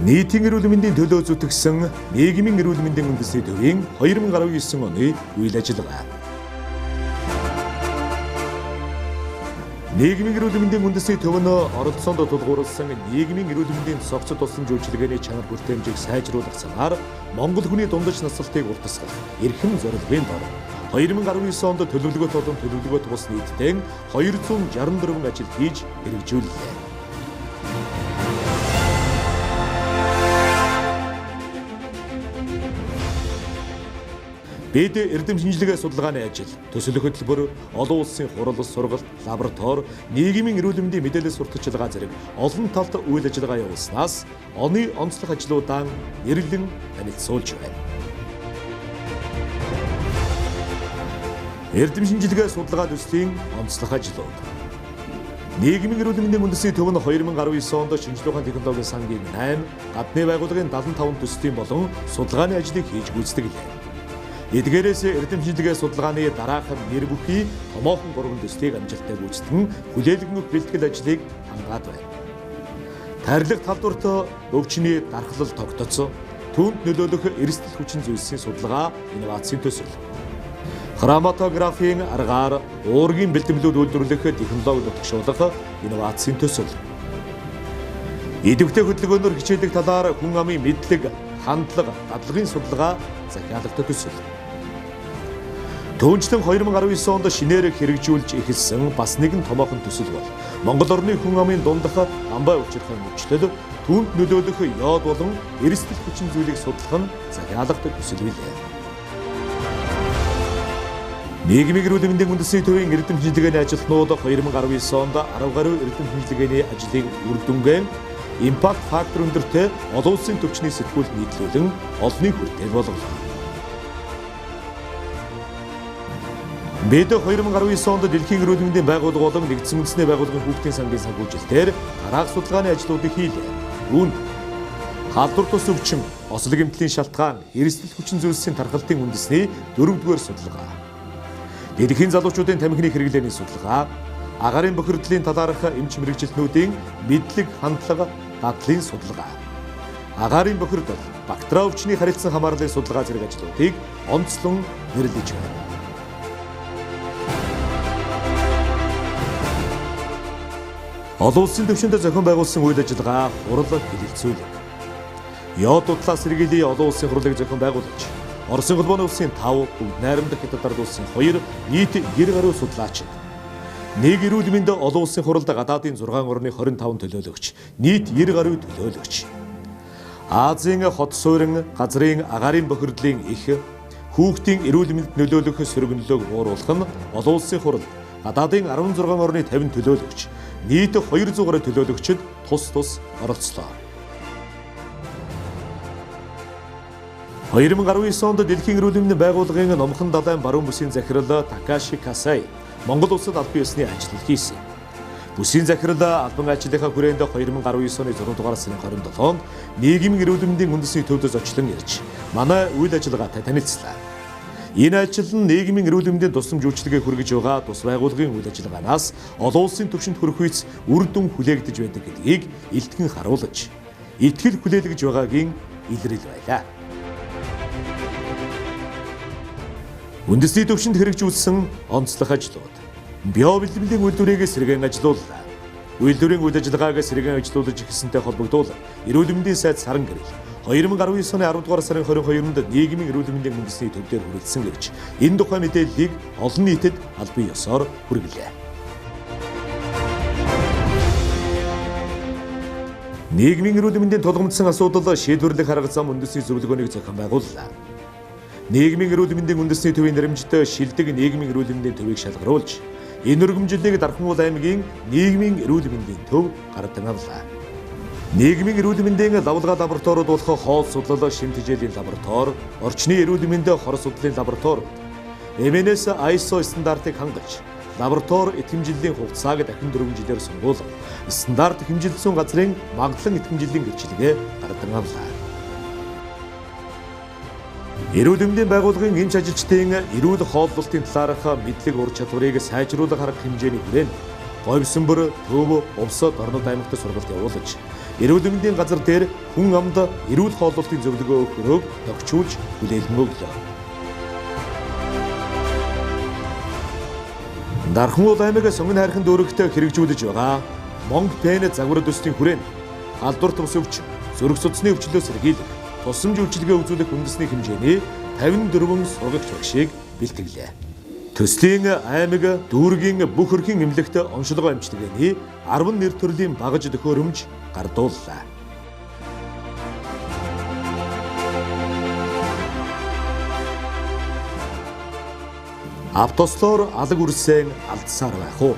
нийтийн эрүүл мэндийн төлөө зүтгэсэн нийгмийн эрүүл мэндийн үндэсний төвийн 2019 оны үйл ажиллагаа. нийгмийн эрүүл мэндийн үндэсний төв нь оролцоонд тулгуурласан нийгмийн эрүүл мэндийн цогцод болсон үйлчилгээний чанар хүртээмжийг сайжруулах замаар Монгол хүний дундаж наслалтыг уртасгах эрхэм зорилгын дор 2019 онд төлөвлөгөөт болон төлөвлөгөөт бус нийтдээ 264 ажил хийж хэрэгжүүллээ. Бид эрдэм шинжилгээ судалгааны ажил, төсөл хөтөлбөр, олон улсын хурал сургалт, лаборатори, нийгмийн эрүүл мэндийн мэдээлэл сурталчилгаа зэрэг олон талт үйл ажиллагаа явуулснаас оны онцлог ажлуудаа нэрлэн танилцуулж байна. Эрдэм шинжилгээ судалгаа төслийн онцлог ажлууд. Нийгмийн эрүүл мэндийн үндэсний төв нь 2019 онд шинжилгээ ухааны технологийн сангийн 8, гадны байгууллагын 75 төслийн болон судалгааны ажлыг хийж гүйцэтгэлээ. Эдгээрээс эрдэм шинжилгээ судалгааны дараахан нэр бүхий томоохон 3 төслийг амжилттай гүйцэтгэн хүлээлгэн өгөх бэлтгэл ажлыг хангаад байна. Тарилах талбарт өвчний дархлал тогтоцсон, түүнд нөлөөлөх эрсдэл хүчин зүйлсийн судалгаа, инновацийн төсөл. Хроматографийн аргаар уургийн бэлтгэлүүд үйлдвэрлэх технологи нутагшуулах, инновацийн төсөл. Идэвхтэй хөдөлгөөнөөр хичээллэх талаар хүн амын мэдлэг, хандлага, дадлагын судалгаа, захиалагтай төсөл. Түүнчлэн 2019 онд шинээр хэрэгжүүлж эхэлсэн бас нэгэн томоохон төсөл бол Монгол орны хүн амын дундах амбай учирхай мөчлөл, түүнд нөлөөлөх йод болон эрсдэл хүчин зүйлийг судлах нь захиалагтай төсөл билээ. Нийгмийн эрүүл мэндийн үндэсний төвийн эрдэм шинжилгээний ажилтнууд 2019 онд 10 гаруй эрдэм шинжилгээний ажлыг үр дүнгээр импакт фактор өндөртэй олон улсын төвчний сэтгүүлд нийтлүүлэн олонний хүртээл болголоо. Бид 2019 онд Дэлхийн эрүүл мэндийн байгууллага болон нэгдсэн үндэсний байгууллагын хүүхдийн сангийн санхүүжилтээр дараах судалгааны ажлуудыг хийлээ. Үүнд халдвар тус өвчин, ослог эмтлийн шалтгаан, эрсдэл хүчин зүйлсийн тархалтын үндэсний 4-р судалгаа. Дэлхийн залуучуудын тамхины хэрэглээний судалгаа, агаарын бохирдлын талаарх эмч мэрэгжилтнүүдийн мэдлэг, хандлага, дадлын судалгаа, агаарын бохирдол, бактери өвчний харилцан хамаарлын судалгаа зэрэг ажлуудыг онцлон нэрлэж байна. Олон улсын түвшинд зохион байгуулсан үйл ажиллагаа хурал хэлэлцүүлэг. Йод дутлаа сэргийлээ олон улсын хурлыг зохион байгуулагч, Оросын холбооны улсын 5, бүгд найрамдах Хятад ард улсын 2, нийт 90 гаруй судлаач. Нэг эрүүл мэнд олон улсын хуралд гадаадын 6 орны 25 төлөөлөгч, нийт 90 гаруй төлөөлөгч. Азийн хот суурин газрын агаарын бохирдлын их, хүүхдийн эрүүл мэндэд нөлөөлөх сөргөнлөөг бууруулах нь олон улсын хурал, гадаадын 16 орны 50 төлөөлөгч, нийт 200 гаруй төлөөлөгчд тус оролцлоо. 2019 онд Дэлхийн эрүүл мэндийн байгууллагын номхон далайн баруун бүсийн захирал Такаши Касай Монгол улсад албан ёсны ажил хийсэн. Бүсийн захирал албан ажлынхаа хүрээнд 2019 оны 6 дугаар сарын 27-нд нийгмийн эрүүл мэндийн үндэсний төвд зочлон ирж манай үйл ажиллагаатай танилцлаа. Энэ ажил нь нийгмийн эрүүл мэндийн тусламж үйлчилгээ хүргэж байгаа тус байгууллагын үйл ажиллагаанаас олон улсын түвшинд хүрэх үйс үр дүн хүлээгдэж байдаг гэдгийг илтгэн харуулж, итгэл хүлээлгэж байгаагийн илрэл байлаа. Үндэсний түвшинд хэрэгжүүлсэн онцлог ажлууд. Био бэлтгэлийн үйлдвэрийг сэргээн ажилууллаа. Үйлдвэрийн үйл ажиллагааг сэргээн ажилуулж эхэлсэнтэй холбогдуулан эрүүл мэндийн сайд Саран гэрэл 2019 оны 10 дугаар сарын 22-нд нийгмийн эрүүл мэндийн үндэсний төвдөр хүрэлцэн гэж энэ тухай мэдээллийг олон нийтэд албан ёсоор хүргэлээ. Нийгмийн эрүүл мэндийн тулгамдсан асуудал шийдвэрлэх арга зам үндэсний зөвлөгөөнийг зохион байгууллаа. Нийгмийн эрүүл мэндийн үндэсний төвийн нэрмжтэй шилдэг нийгмийн эрүүл мэндийн төвийг шалгаруулж, энэ өргөмжлөлийг Дархануул аймгийн нийгмийн эрүүл мэндийн төв гардан авлаа. Нийгмийн эрүүл мэндийн лавлгаа лабораториуд болох хоол судлал, шимт хичээлийн лаборатори, орчны эрүүл мэндийн хор судлалын лаборатори, МНС ISO стандартыг хангаж, лаборатори итгэмжлэлийн хугацааг дахин 4 жилээр сонгуулан, стандарт хэмжилсэн газрын магадлан итгэмжлэлийн гэрчлэгээ гардан авлаа. Эрүүл мэндийн байгууллагын эмч ажилчдын эрүүл хооллолтын талаарх мэдлэг ур чадварыг сайжруулах арга хэмжээний хүрээнд говьсөнбөр, төв, Увсод, Орнод аймагт сургалт явуулж, эрүүл мэндийн газар дээр хүн амд эрүүл хооллолтын зөвлөгөө өгөхөөрөг тохижуулж хүлээлгэн өглөө. Дархан уул аймаг Сонгон хайрхан дүүрэгт хэрэгжүүлж байгаа Монг Пен загвар төслийн хүрээнд халдвар тус өвчин, зүрх судасны өвчлөөс сэргийлэх, тусламж үйлчилгээ үзүүлэх үндэсний хэмжээний 54 сургагч багшийг бэлтгэлээ. Төслийн аймаг дүүргийн бүх өрхийн эмнэлэгт онцлогоо амжилтгааны 10 нэр төрлийн багаж төхөөрөмж гардууллаа. Автослоор алаг үрсэн алдсаар байх уу?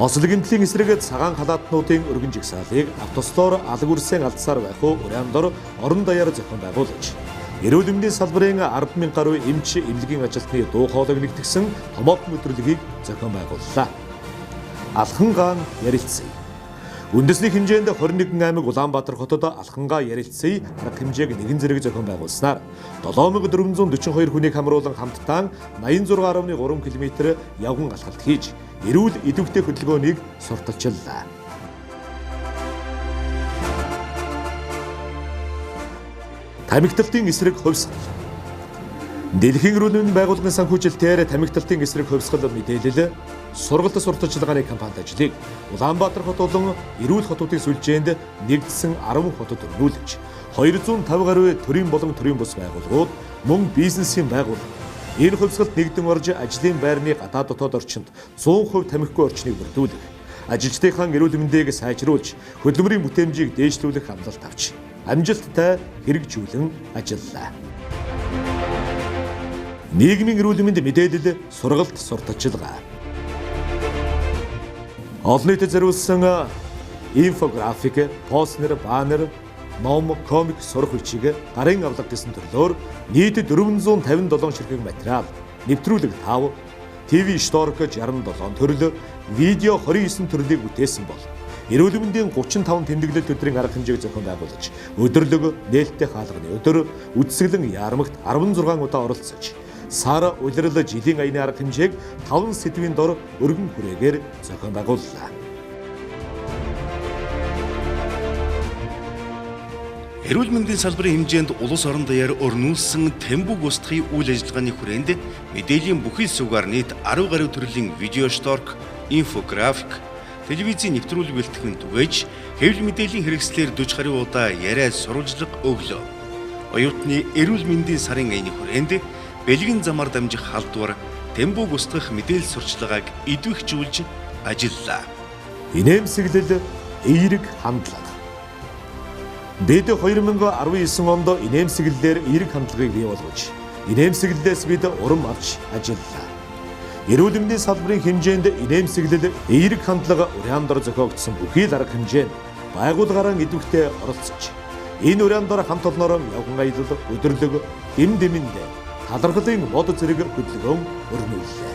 Осол гэмтлийн эсрэг цагаан халаатнуудын өргөн жигсаалыг автослоор алаг үрсэн алдсаар байх уу? Уряндор орон даяар зохион байгуулагч эрүүл мэндийн салбарын 10,000 гаруй эмч эмнэлгийн ажилтны дуу хоолойг нэгтгэсэн томоохон өдрөлгийг зохион байгууллаа. Алхангаан ярилцъя. Үндэсний хэмжээнд 21 аймаг Улаанбаатар хотод алхангаа ярилцъя арга хэмжээг нэгэн зэрэг зохион байгуулснаар 7442 хүнийг хамруулан хамтдаа 86.3 км явган алхалт хийж эрүүл идэвхтэй хөдөлгөөнийг сурталчиллаа. Тамхиталтын эсрэг хувьсгал. Дэлхийн эрүүл мэндийн байгууллагын санхүүжилтээр тамхиталтын эсрэг хувьсгал мэдээлэл сургалт сурталчилгааны компанид ажлыг Улаанбаатар хот болон эрүүл хотуудын сүлжээнд нэгдсэн 10 хотод өрнүүлж 250 гаруй төрийн болон төрийн бус байгууллагууд мөн бизнесийн байгууллага энэ хувьсгалд нэгдэн орж ажлын байрны гадаа дотоод орчинд 100% тамхигүй орчныг бүрдүүлэх, ажилчдынхаа эрүүл мэндийг сайжруулж хөдөлмөрийн бүтээмжийг дээшлүүлэх амлалт авч амжилттай хэрэгжүүлэн ажиллалаа. Нийгмийн эрүүл мэнд мэдээлэл сургалт сурталчилгаа. Олон нийтэд зориулсан инфографик, постэр, баннер, ном, комик сурах бичиг гарын авлага гэсэн төрлөөр нийт 457 ширхэг материал, нэвтрүүлэг 5, ТV шторк 67 төрөл, видео 29 төрлийг бүтээсэн бол эрүүл мэндийн 35 тэмдэглэлт өдрийн арга хэмжээг зохион байгуулж өдөрлөг нээлттэй хаалганы өдөр үдсгэлэн яармагт 16 удаа оролцож сар улирал жилийн аяны арга хэмжээг 5 сэдвийн дор өргөн хүрээгээр зохион байгууллаа. Эрүүл мэндийн салбарын хэмжээнд улс орон даяар өрнүүлсэн Тэмбүг устгахын үйл ажиллагааны хүрээнд мэдээллийн бүхий сувгаар нийт 10 гаруй төрлийн видео шторк, инфографик, телевизийн нэвтрүүлэг бэлтгэн түгээж хэвлэл мэдээллийн хэрэгслээр 40 гаруй удаа яриа сурвалжлага өглөө. Оюутны эрүүл мэндийн сарын аяны хүрээнд бэлгэн замаар дамжих халдвар, Тэмбүг устгах мэдээлэл сурчлагыг идэвхжүүлж ажиллалаа. Инээмсэглэл эерэг хандлага. Бид 2019 онд инээмсэглэлээр эерэг хандлагыг бий болгож, инээмсэглэлээс бид урам авч ажиллалаа. Эрүүл мэндийн салбарын хэмжээнд инээмсэглэл эерэг хандлага уряндор зохиогдсон бүхий л арга хэмжээнд байгууллагаараа идэвхтэй оролцож, энэ уряндор хамт олноор явган аялал, өдөрлөг, эм дэмэнд талархлын мод зэрэг хөдөлгөөн өрнүүллээ.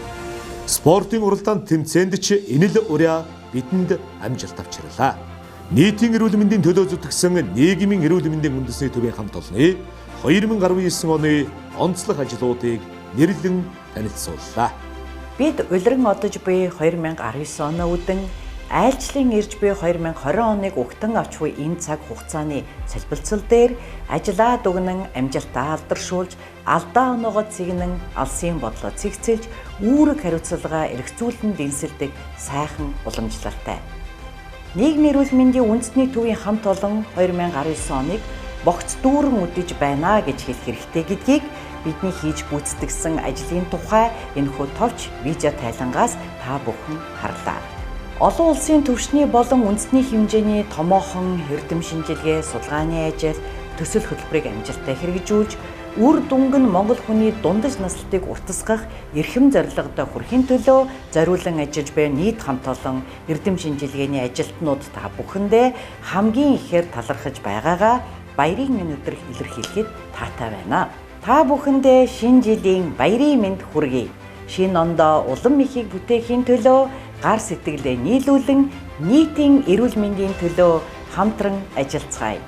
Спортын уралдаанд тэмцээнд ч энэ л урья бидэнд амжилт авчирлаа. Нийтийн эрүүл мэндийн төлөө зүтгэсэн нийгмийн эрүүл мэндийн үндэсний төвийн хамт олонны 2019 оны онцлог ажлуудыг нэрлэн танилцууллаа. Бид улиран одож буй 2019 оноо үдэн айлчлалын ирж буй 2020 оныг угтан авч буй энэ цаг хугацааны солилцол дээр ажиллаа дүгнэн амжилтаа алдаршуулж алдаа оноогоо цэгнэн алсын бодлоо цэгцэлж үүрэг хариуцлага эргцүүлэн дэнсэлдэг сайхан уламжлалтай. Нийгмийн эрүүл мэндийн үндэсний төвийн хамт олон 2019 оныг богц дүүрэн үдэж байна гэж хэлэх хэрэгтэй гэдгийг бидний хийж гүйцэтгэсэн ажлын тухай энэхүү товч видео тайлангаас та бүхэн харлаа. Олон улсын түвшний болон үндэсний хэмжээний томоохон эрдэм шинжилгээ, судалгааны ажил, төсөл хөтөлбөрийг амжилттай хэрэгжүүлж, үр дүнг нь Монгол хүний дундаж наслтыг уртасгах эрхэм зорилготой хүрэхин төлөө зориулан ажиллаж буй нийт хамт олон эрдэм шинжилгээний ажилтнууд та бүхэндээ хамгийн ихээр талархаж байгаагаа баярын өнөдөр илэрхийлэхэд таатай байна. Та бүхэндээ шинэ жилийн баярын мэнд хүргэе. Шинэ ондоо улам ихийг бүтээхийн төлөө гар сэтгэлээ нийлүүлэн нийтийн эрүүл мэндийн төлөө хамтран ажиллацгаая.